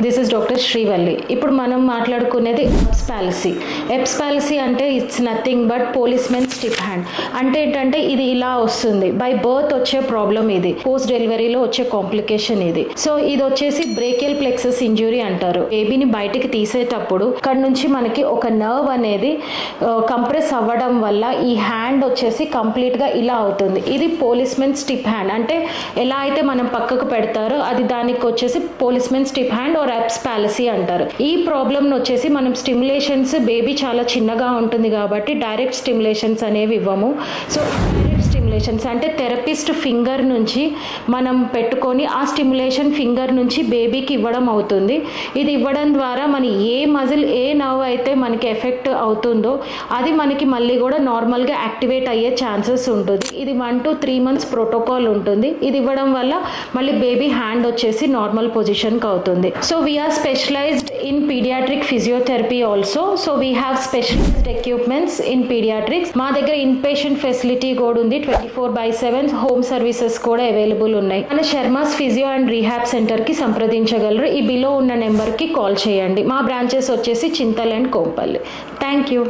This is doctor Srivalli. ఇప్పుడు మనం మాట్లాడుకునేది ఎప్స్ పాలసీ. ఎప్స్ పాలసీ అంటే ఇట్స్ నథింగ్ బట్ పోలీస్మెన్ స్టిప్ హ్యాండ్. అంటే ఏంటంటే ఇది ఇలా వస్తుంది, బై బర్త్ వచ్చే ప్రాబ్లం ఇది, పోస్ట్ డెలివరీలో వచ్చే కాంప్లికేషన్ ఇది. సో ఇది వచ్చేసి బ్రేకియల్ ప్లెక్సస్ ఇంజురీ అంటారు. బేబీని బయటికి తీసేటప్పుడు ఇక్కడ నుంచి మనకి ఒక నర్వ్ అనేది కంప్రెస్ అవ్వడం వల్ల ఈ హ్యాండ్ వచ్చేసి కంప్లీట్ గా ఇలా అవుతుంది. ఇది పోలీస్మెన్ స్టిప్ హ్యాండ్. అంటే ఎలా అయితే మనం పక్కకు పెడతారో అది దానికి వచ్చేసి పోలీస్మెన్ స్టిప్ హ్యాండ్ ఆర్ ఎప్స్ పాలసీ అంటారు. ఈ ప్రాబ్లమ్ వచ్చేసి మనం స్టిమ్యులేషన్స్, బేబీ చాలా చిన్నగా ఉంటుంది కాబట్టి డైరెక్ట్ స్టిమ్యులేషన్స్ అనేవి ఇవ్వము. సో డైరెక్ట్ స్టిమ్యులేషన్స్ అంటే థెరపిస్ట్ ఫింగర్ నుంచి మనం పెట్టుకొని ఆ స్టిమ్యులేషన్ ఫింగర్ నుంచి బేబీకి ఇవ్వడం అవుతుంది. ఇది ఇవ్వడం ద్వారా మన ఏ మజిల్, ఏ నర్వ్ అయితే మనకి ఎఫెక్ట్ అవుతుందో అది మనకి మళ్ళీ కూడా నార్మల్గా యాక్టివేట్ అయ్యే ఛాన్సెస్ ఉంటుంది. ఇది 1 to 3 months ప్రోటోకాల్ ఉంటుంది. ఇది ఇవ్వడం వల్ల మళ్ళీ బేబీ హ్యాండ్ వచ్చేసి నార్మల్ పొజిషన్కి అవుతుంది. So we are specialised in paediatric physiotherapy also. So we have specialised equipments in paediatrics. మా దగ్గర ఇన్ పేషెంట్ ఫెసిలిటీ కూడా ఉంది. 24/7 హోమ్ సర్వీసెస్ కూడా అవైలబుల్ ఉన్నాయి. మన శర్మాస్ ఫిజియో అండ్ రీహాబ్ సెంటర్కి సంప్రదించగలరు. ఈ బిలో ఉన్న నెంబర్కి కాల్ చేయండి. మా బ్రాంచెస్ వచ్చేసి Chintal and Kompally. Thank you.